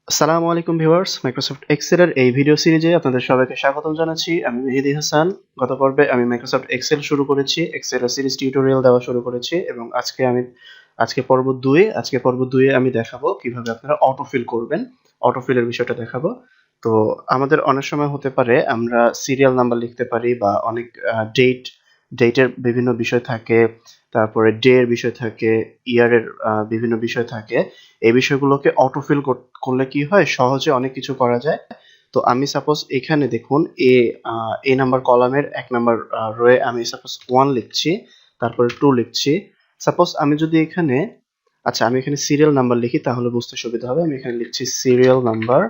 আসসালামু আলাইকুম viewers, Microsoft Excel এর এই ভিডিও সিরিজে আপনাদের সবাইকে স্বাগতম জানাচ্ছি। আমি মেহেদী হাসান। গত পর্বে আমি মাইক্রোসফট এক্সেল শুরু করেছি, এক্সেল এর সিরিজ টিউটোরিয়াল দেওয়া শুরু করেছি এবং আজকে পর্ব 2 এ আমি দেখাবো কিভাবে আপনারা অটোফিল করবেন। অটোফিল এর বিষয়টা দেখাবো। তো আমাদের অনেক সময় হতে পারে আমরা সিরিয়াল নাম্বার লিখতে পারি বা অনেক ডেটের বিভিন্ন বিষয় থাকে, তারপরে ডে এর বিষয় থাকে, ইয়ারের বিভিন্ন বিষয় থাকে। এই বিষয়গুলোকে অটোফিল করলে কি হয়, সহজে অনেক কিছু করা যায়। তো আমি সাপোজ এখানে দেখুন এ নাম্বার কলামের 1 নাম্বার রোয়ে আমি সাপোজ 1 লিখছি, তারপরে 2 লিখছি। সাপোজ আমি যদি এখানে আমি এখানে সিরিয়াল নাম্বার লিখি তাহলে বুঝতে সুবিধা হবে। আমি এখানে লিখছি সিরিয়াল নাম্বার,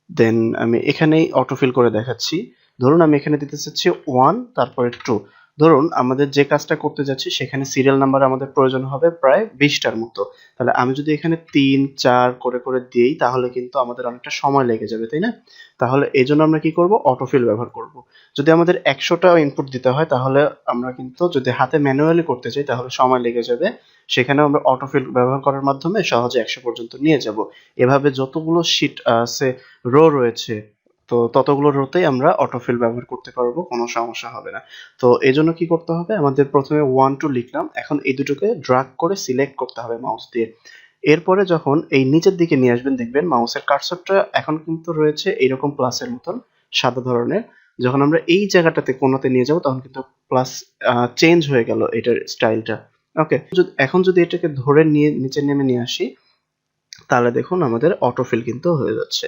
দেন আমি এখানেই অটোফিল করে দেখাচ্ছি। ধরুন আমি এখানে দিতে চাচ্ছি 1 তারপরে 2। ধরুন আমাদের যে কাজটা করতে যাচ্ছি সেখানে সিরিয়াল নাম্বার আমাদের প্রয়োজন হবে প্রায় 20টার মতো। তাহলে আমি যদি এখানে 3 4 করে করে দেই তাহলে কিন্তু আমাদের অনেকটা সময় লেগে যাবে, তাই না? তাহলে এজন্য আমরা কি করব, অটোফিল ব্যবহার করব। যদি আমাদের 100টা ইনপুট দিতে হয় তাহলে আমরা কিন্তু যদি হাতে ম্যানুয়ালি করতে চাই তাহলে সময় লেগে যাবে। সেখানেও আমরা অটোফিল ব্যবহার করার মাধ্যমে সহজে 100 পর্যন্ত নিয়ে যাব। এভাবে যতগুলো শীট আছে, রো রয়েছে, তো ততগুলো রোতেই আমরা অটোফিল ব্যবহার করতে পারবো, কোনো সমস্যা হবে না। তো এই জন্য কি করতে হবে, আমাদের প্রথমে 1 2 লিখলাম, এখন এই দুটোকে ড্র্যাগ করে সিলেক্ট করতে হবে মাউস দিয়ে। এরপরে যখন এই নিচের দিকে নিয়ে আসবেন দেখবেন মাউসের কার্সরটা এখন কিন্তু রয়েছে এইরকম প্লাসের মতন, সাদা ধরনের। যখন আমরা এই জায়গাটাতে কোণাতে নিয়ে যাব তখন কিন্তু প্লাস চেঞ্জ হয়ে গেল এটার স্টাইলটা। ওকে, এখন যদি এটাকে ধরে নিয়ে নিচে নেমে নিয়ে আসি তাহলে দেখুন আমাদের অটোফিল কিন্তু হয়ে যাচ্ছে।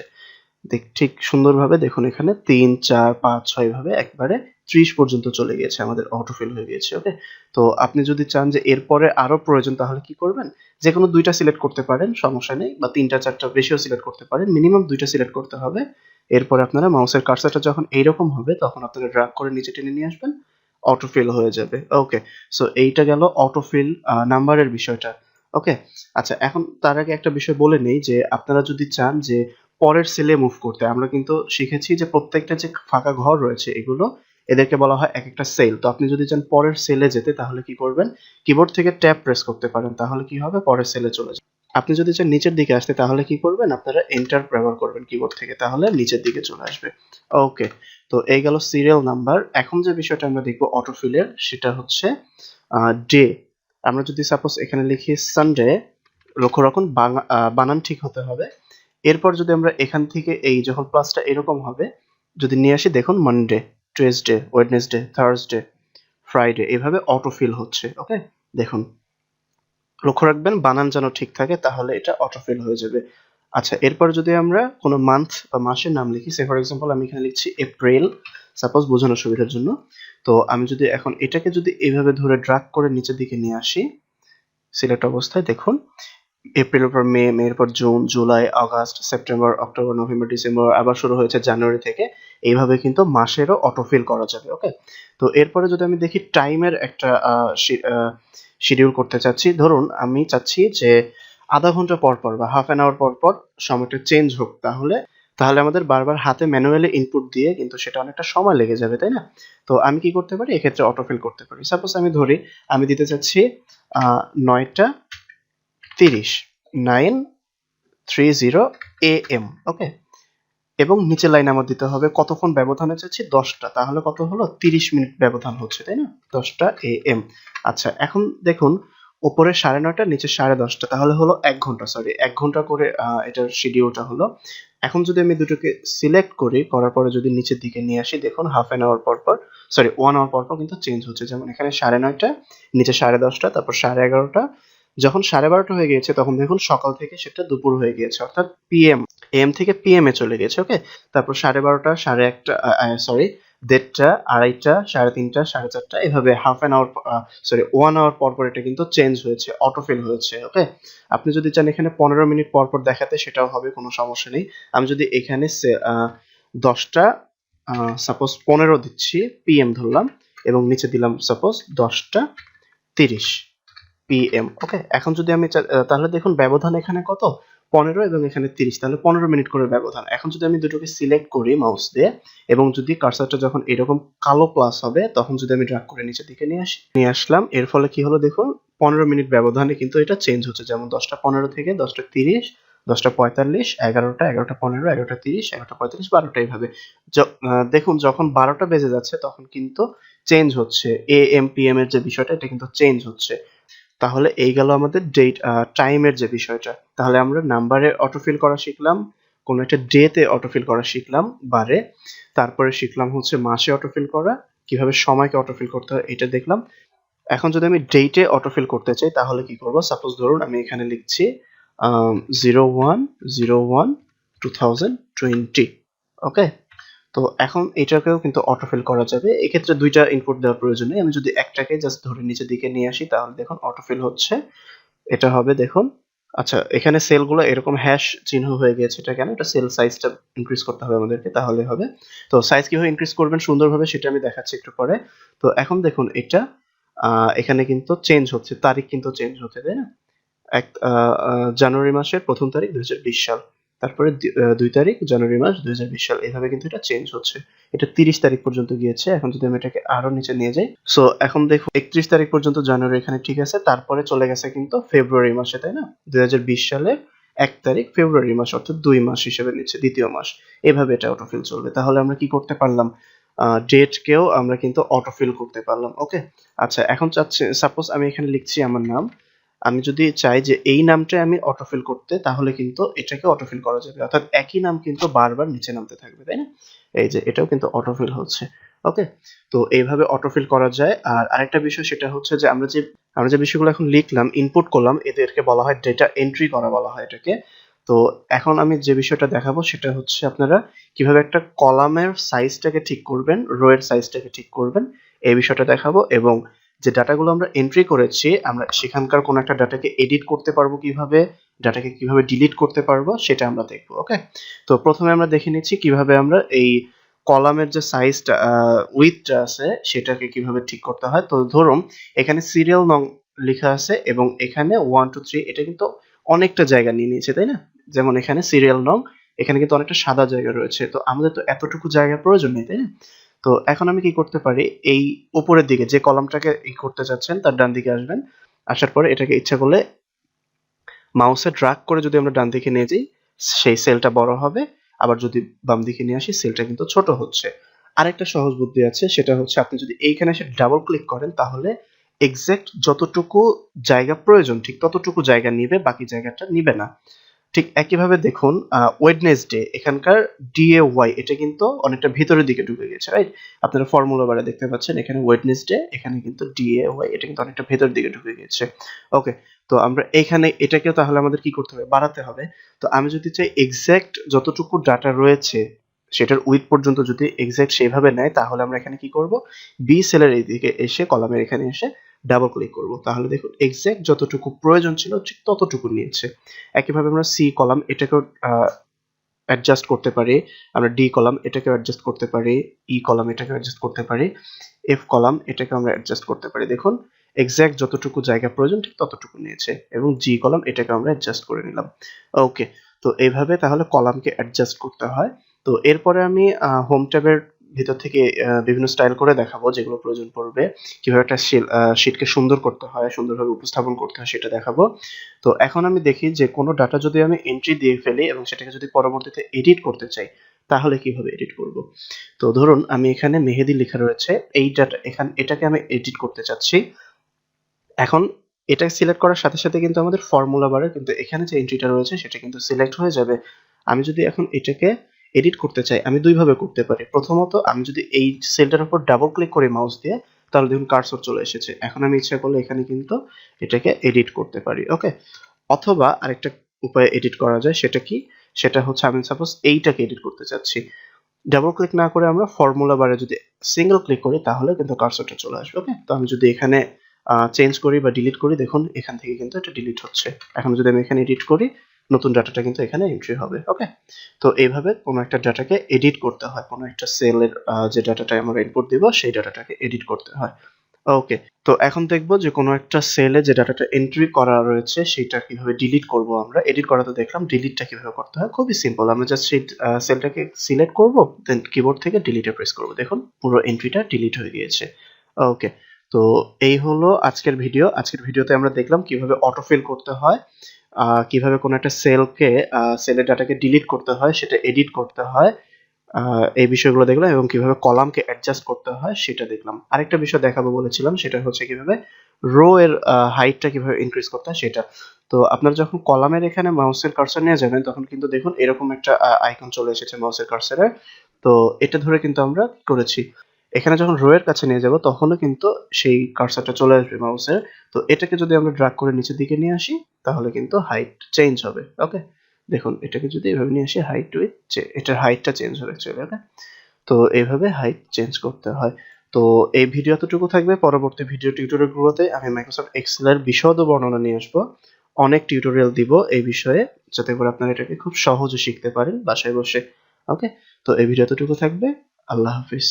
ঠিক সুন্দরভাবে দেখুন এখানে 3 4 5 6 ভাবে একবারে 30 পর্যন্ত চলে গিয়েছে, আমাদের অটোফিল হয়ে গিয়েছে। ওকে, তো আপনি যদি চান যে এরপরে আরো প্রয়োজন তাহলে কি করবেন, যে কোনো দুইটা সিলেক্ট করতে পারেন, সমস্যা নেই, বা তিনটা চারটা বেশিও সিলেক্ট করতে পারেন, মিনিমাম দুইটা সিলেক্ট করতে হবে। এরপরে আপনারা মাউসের কার্সারটা যখন এইরকম হবে তখন আপনারা ড্র্যাগ করে নিচে টেনে নিয়ে আসবেন, অটোফিল হয়ে যাবে। ওকে, সো এইটা গেল অটোফিল নাম্বারের বিষয়টা। ওকে, আচ্ছা, এখন তার আগে একটা বিষয় বলে নেই যে আপনারা যদি চান যে পরের সেলে মুভ করতে, আমরা কিন্তু শিখেছি যে প্রত্যেকটা যে ফাঁকা ঘর রয়েছে এদেরকে বলা হয় এক একটা সেল। তো আপনি যদি চান পরের সেলে যেতে তাহলে কি করবেন, কিবোর্ড থেকে ট্যাব প্রেস করতে পারেন, তাহলে কি হবে, পরের সেলে চলে যাবে। আপনি যদি চান নিচের দিকে আসতে তাহলে কি করবেন, আপনারা এন্টার ব্যবহার করবেন কিবোর্ড থেকে, তাহলে নিচের দিকে চলে আসবে। ওকে, তো এই গেল সিরিয়াল নাম্বার। এখন যে বিষয়টা আমরা দেখবো অটোফিলের সেটা হচ্ছে ডে। আমরা যদি সাপোজ এখানে লিখি সানডে, লক্ষ্য রাখুন বানান ঠিক হতে হবে। এরপর যদি আমরা এখান থেকে এই যখন প্লাসটা এরকম হবে যদি নিয়ে আসি, দেখুন Monday, Tuesday, Wednesday, Thursday, Friday, এভাবে অটোফিল হচ্ছে। ওকে, দেখুন, লক্ষ্য রাখবেন বানান যেন ঠিক থাকে, তাহলে এটা অটোফিল হয়ে যাবে। আচ্ছা, এরপর যদি আমরা কোনো মান্থ বা মাসের নাম লিখি, সে ফর এক্সাম্পল আমি এখানে লিখছি এপ্রিল, সাপোজ বোঝানোর সুবিধার জন্য। তো আমি যদি এখন এটাকে যদি এইভাবে ধরে ড্র্যাগ করে নিচের দিকে নিয়ে আসি সিলেক্ট অবস্থায়, দেখুন এপ্রিলের পর মে, মের পর June, July, August, September, October, November, December, আবার শুরু হয়েছে জানুয়ারি থেকে। এইভাবে কিন্তু মাসেরও অটোফিল করা যাবে। ওকে, তো এরপরে যদি আমি দেখি টাইমের একটা শিডিউল করতে চাচ্ছি, ধরুন আমি চাচ্ছি যে আধা ঘন্টা পর পর বা হাফ অ্যান আওয়ার পর পর সময়টা চেঞ্জ হোক, তাহলে তাহলে আমাদের বারবার হাতে ম্যানুয়ালি ইনপুট দিয়ে কিন্তু সেটা অনেকটা সময় লেগে যাবে, তাই না? তো আমি কি করতে পারি, এক্ষেত্রে অটোফিল করতে পারি। সাপোজ আমি ধরি আমি দিতে চাচ্ছি 9টা 30, 9:30 AM। ওকে, এবং নিচের লাইনে আমার দিতে হবে কতক্ষণ ব্যবধানে চাচ্ছি, 10টা, তাহলে কত হলো, 30 মিনিট ব্যবধান হচ্ছে, তাই না? 10টা AM। আচ্ছা, এখন দেখুন উপরে 9:30, নিচে 10:30, তাহলে হলো 1 ঘন্টা, সরি 1 ঘন্টা করে এটার শিডিউলটা হলো। এখন যদি আমি দুটোকে সিলেক্ট করি, করার পরে যদি নিচের দিকে নিয়ে আসি, দেখুন হাফ অ্যান আওয়ার পর পর, সরি 1 আওয়ার পর পর কিন্তু চেঞ্জ হচ্ছে। যেমন এখানে 9:30, নিচে 10:30, তারপর 11:30। যখন 12:30 হয়ে গিয়েছে তখন দেখুন সকাল থেকে সেটা দুপুর হয়ে গিয়েছে, অর্থাৎ পিএম, এম থেকে পিএম এ চলে গেছে। ওকে, তারপর 12:30, 1:30, সরি 1:30, 2:30, 3:30, 4:30, এভাবে half an hour, sorry 1 hour পর পর এটা কিন্তু চেঞ্জ হয়েছে, অটোফিল হয়েছে। ওকে, আপনি যদি চান এখানে 15 মিনিট পর পর দেখাতে সেটাও হবে, কোনো সমস্যা নেই। আমি যদি এখানে 10টা সাপোজ 15 দিচ্ছি, পিএম ধরলাম, এবং নিচে দিলাম সাপোজ 10:30 PM। ওকে, এখন যদি আমি তাহলে দেখুন ব্যবধান এখানে কত, 15 এবং এখানে 30, তাহলে 15 মিনিট করে ব্যবধান। এখন যদি আমি দুটোকে সিলেক্ট করি মাউস দিয়ে এবং যদি কার্সারটা যখন এরকম কালো প্লাস হবে তখন যদি আমি ড্র্যাগ করে নিচের দিকে নিয়ে আসলাম, এর ফলে কি হলো দেখুন 15 মিনিট ব্যবধানে কিন্তু এটা চেঞ্জ হচ্ছে। যেমন 10টা 15 থেকে 10টা 30, 10:45, 11টা, 11:15, 11:30, 11:45, 12টা এইভাবে। দেখুন যখন 12টা বেজে যাচ্ছে তখন কিন্তু চেঞ্জ হচ্ছে, AM PM এর যে বিষয়টা এটা কিন্তু চেঞ্জ হচ্ছে। তাহলে এই গেল আমাদের ডেট টাইমের যে বিষয়টা। তাহলে আমরা নাম্বারে অটোফিল করা শিখলাম, কোনো একটা ডেতে অটোফিল করা শিখলাম বারে, তারপরে শিখলাম হচ্ছে মাসে অটোফিল করা, কিভাবে সময়কে অটোফিল করতে হয় এটা দেখলাম। এখন যদি আমি ডেটে অটোফিল করতে চাই তাহলে কি করব? সাপোজ ধরুন আমি এখানে লিখছি 01/01/2020, ওকে? তো এখন এটাকেও কিন্তু অটোফিল করা যাবে। এক্ষেত্রে 2টা ইনপুট দেওয়ার প্রয়োজন নেই। আমি যদি একটাকে জাস্ট ধরে নিচের দিকে নিয়ে আসি তাহলে দেখুন অটোফিল হচ্ছে। এটা হবে দেখুন, আচ্ছা এখানে সেলগুলো এরকম হ্যাশ চিহ্ন হয়ে গেছে, এটা কেন? এটা সেল সাইজটা ইনক্রিজ করতে হবে আমাদেরকে, তাহলে হবে। তো সাইজ কিভাবে ইনক্রিজ করবেন সুন্দরভাবে সেটা আমি দেখাচ্ছি একটু পরে। তো এখন দেখুন এটা এখানে কিন্তু চেঞ্জ হচ্ছে, তারিখ কিন্তু চেঞ্জ হচ্ছে, তাই না? জানুয়ারি মাসের 1ম তারিখ 2020 সাল, তারপরে 2 তারিখ জানুয়ারি মাস 2020 সাল, এভাবে কিন্তু এটা চেঞ্জ হচ্ছে। এটা 30 তারিখ পর্যন্ত গিয়েছে। এখন যদি আমি এটাকে আরো নিচে নিয়ে যাই, সো এখন দেখুন 31 তারিখ পর্যন্ত জানুয়ারি এখানে ঠিক আছে, তারপরে চলে গেছে কিন্তু ফেব্রুয়ারি মাসে, তাই না? 2020 সালের 1 তারিখ ফেব্রুয়ারি মাস, অর্থাৎ 2 মাস হিসেবে নিচ্ছে, দ্বিতীয় মাস। এভাবে এটা অটোফিল চলবে। তাহলে আমরা কি করতে পারলাম? ডেটকেও আমরা কিন্তু অটোফিল করতে পারলাম, ওকে? আচ্ছা এখন সাপোজ আমি এখানে লিখছি আমার নাম, আমি যদি চাই যে এই নামটা আমি অটোফিল করতে তাহলে কিন্তু এটাকে অটোফিল করা যাবে, অর্থাৎ একই নাম কিন্তু বারবার নিচে নামতে থাকবে, তাই না? এই যে এটাও কিন্তু অটোফিল হচ্ছে, ওকে? তো এইভাবে অটোফিল করা যায়। আর আরেকটা বিষয় সেটা হচ্ছে যে আমরা যে বিষয়গুলো এখন লিখলাম, ইনপুট করলাম, এদেরকে বলা হয় ডেটা এন্ট্রি করা বলা হয় এটাকে। তো এখন আমি যে বিষয়টা দেখাবো সেটা হচ্ছে আপনারা কিভাবে একটা কলামের সাইজটাকে ঠিক করবেন, রো এর সাইজটাকে ঠিক করবেন, এই বিষয়টা দেখাবো। এবং যে ডাটাগুলো আমরা এন্ট্রি করেছি আমরা সেখানকার কোনো একটা ডাটাকে এডিট করতে পারবো কিভাবে, ডাটাকে কিভাবে ডিলিট করতে পারবো সেটা আমরা দেখবো, ওকে? তো প্রথমে আমরা দেখে নিচ্ছি কিভাবে আমরা এই কলামের যে সাইজটা উইডথটা আছে সেটাকে কিভাবে ঠিক করতে হয়। তো ধরুন এখানে সিরিয়াল নং লেখা আছে এবং এখানে 1 2 3 এটা কিন্তু অনেকটা জায়গা নিয়ে নিয়েছে, তাই না? যেমন এখানে সিরিয়াল নং, এখানে কিন্তু অনেকটা সাদা জায়গা রয়েছে, তো আমাদের তো এতটুকু জায়গার প্রয়োজন নেই, তাই না? তো এখন আমি কি করতে পারি, এই উপরের দিকে যে কলামটাকে করতে চাচ্ছেন তার ডান দিকে আসবেন, আসার পরে এটাকে ইচ্ছা করলে মাউসে ড্রাগ করে যদি আমরা ডান দিকে নিয়ে যাই সেই সেলটা বড় হবে, আবার যদি বাম দিকে নিয়ে আসি সেলটা কিন্তু ছোট হচ্ছে। আরেকটা সহজ বুদ্ধি আছে, সেটা হচ্ছে আপনি যদি এইখানে এসে ডাবল ক্লিক করেন তাহলে এক্সাক্ট যতটুকু জায়গা প্রয়োজন ঠিক ততটুকু জায়গা নিবে, বাকি জায়গাটা নিবে না। ঠিক একইভাবে দেখুন ওয়েডনেসডে, এখানকার DAY এটা কিন্তু অনেকটা ভিতরের দিকে ঢুকে গেছে, রাইট? আপনারা ফর্মুলা বারে দেখতে পাচ্ছেন এখানে ওয়েডনেসডে, এখানে কিন্তু DAY এটা কিন্তু অনেকটা ভেতরের দিকে ঢুকে গেছে, ওকে? তো আমরা এখানে এটাকেও তাহলে আমাদের কি করতে হবে? বাড়াতে হবে। তো আমি যদি চাই এক্সাক্ট যতটুকু ডাটা রয়েছে সেটার উইডথ পর্যন্ত যদি এক্সাক্ট সেভাবে নেয় তাহলে আমরা এখানে কি করব? বি সেলের এইদিকে এসে কলামের এখানে এসে ডাবল ক্লিক করব, তাহলে দেখুন এক্সাক্ট যতটুকু প্রয়োজন ছিল ঠিক ততটুকু নিয়েছে। একইভাবে আমরা সি কলাম এটাকেও অ্যাডজাস্ট করতে পারি, আমরা ডি কলাম এটাকেও অ্যাডজাস্ট করতে পারি, ই কলাম এটাকেও অ্যাডজাস্ট করতে পারি, এফ কলাম এটাকে আমরা অ্যাডজাস্ট করতে পারি। দেখুন এক্সাক্ট যতটুকু জায়গা প্রয়োজন ঠিক ততটুকু নিয়েছে, এবং জি কলাম এটাকে আমরা অ্যাডজাস্ট করে নিলাম, ওকে? তো এইভাবে তাহলে কলামকে অ্যাডজাস্ট করতে হয়। তো এরপরে আমি হোম ট্যাবের ভিতর থেকে বিভিন্ন স্টাইল করে দেখাবো যেগুলো প্রয়োজন পড়বে, কিভাবে একটা শীটকে সুন্দর করতে হয়, সুন্দরভাবে উপস্থাপন করতে হয় সেটা দেখাবো। তো এখন আমি দেখি যে কোনো ডাটা যদি আমি এন্ট্রি দিয়ে ফেলি এবং সেটাকে যদি পরবর্তীতে এডিট করতে চাই তাহলে কিভাবে এডিট করব? তো ধরুন আমি এখানে মেহেদি লেখা রয়েছে, এই ডাটা এটাকে আমি এডিট করতে চাচ্ছি। এখন এটা সিলেক্ট করার সাথে সাথে কিন্তু আমাদের ফর্মুলা বারে কিন্তু এখানে যে এন্ট্রিটা রয়েছে সেটা কিন্তু সিলেক্ট হয়ে যাবে। আমি যদি এখন এটাকে এডিট করতে চাই আমি দুইভাবে করতে পারি। প্রথমত আমি যদি এই সেলটার উপর ডাবল ক্লিক করি মাউস দিয়ে তাহলে দেখুন কার্সর চলে এসেছে। এখন আমি ইচ্ছা করলে এখানে কিন্তু এটাকে এডিট করতে পারি, ওকে? অথবা আরেকটা উপায়ে এডিট করা যায়, সেটা কি? সেটা হচ্ছে আমি সাপোজ এইটাকে এডিট করতে চাচ্ছি, ডাবল ক্লিক না করে আমরা ফর্মুলা বারে যদি সিঙ্গেল ক্লিক করি তাহলে কিন্তু কার্সরটা চলে আসবে, ওকে? তো আমি যদি এখানে চেঞ্জ করি বা ডিলিট করি দেখুন এখান থেকে কিন্তু এটা ডিলিট হচ্ছে। এখন যদি আমি এখানে এডিট করি নতুন ডাটাটা কিন্তু এখানে এন্ট্রি হবে, ওকে? তো এইভাবে কোনো একটা ডাটাকে এডিট করতে হয়, কোনো একটা সেলের যে ডাটাটা আমরা ইনপুট দিব সেই ডাটাটাকে এডিট করতে হয়, ওকে? তো এখন দেখবো যে কোনো একটা সেলে যে ডাটাটা এন্ট্রি করা রয়েছে সেটা কিভাবে ডিলিট করব আমরা। এডিট করা তো দেখলাম, ডিলিটটা কিভাবে করতে হয় খুবই সিম্পল। আমরা জাস্ট সেই সেলটাকে সিলেক্ট করব, দেন কিবোর্ড থেকে ডিলিটে প্রেস করব। দেখুন পুরো এন্ট্রিটা ডিলিট হয়ে গিয়েছে, ওকে? তো এই হলো আজকের ভিডিও। আজকের ভিডিওতে আমরা দেখলাম কিভাবে অটোফিল করতে হয় কিভাবে কোনো একটা সেলের ডাটাকে ডিলিট করতে হয়, সেটা এডিট করতে হয়, এই বিষয়গুলো দেখলাম এবং কিভাবে কলামকে অ্যাডজাস্ট করতে হয় সেটা দেখলাম। আরেকটা বিষয় দেখাবো বলেছিলাম, সেটা হচ্ছে কিভাবে রো এর হাইটটা কিভাবে ইনক্রিজ করতে হয় সেটা। তো আপনারা যখন কলামের এখানে মাউসের কার্সর নিয়ে যাবেন তখন কিন্তু দেখুন এরকম একটা আইকন চলে এসেছে মাউসের কার্সরের। তো এটা ধরে কিন্তু আমরা কি করেছি, এখানে যখন রো এর কাছে নিয়ে যাব তখনও কিন্তু সেই কার্সরটা চলে আসবে মাউসের। তো এটাকে যদি আমরা ড্র্যাগ করে নিচের দিকে নিয়ে আসি তাহলে কিন্তু হাইট চেঞ্জ হবে। ওকে, দেখুন এটাকে যদি এভাবে নিয়ে আসি হাইট উইথ, এটার হাইটটা চেঞ্জ হবে অ্যাকচুয়ালি। ওকে, তো এইভাবে হাইট চেঞ্জ করতে হয়। তো এই ভিডিও এতটুকু থাকবে। পরবর্তী ভিডিও টিউটোরিয়ালগুলোতে আমি মাইক্রোসফট এক্সেল এর বিশদ বর্ণনা নিয়ে আসবো। অনেক টিউটোরিয়াল দিব এই বিষয়ে, যাতে করে আপনারা এটাকে খুব সহজে শিখতে পারেন বাসায় বসে। ওকে, তো এই ভিডিও এতটুকু থাকবে। আল্লাহ হাফিজ।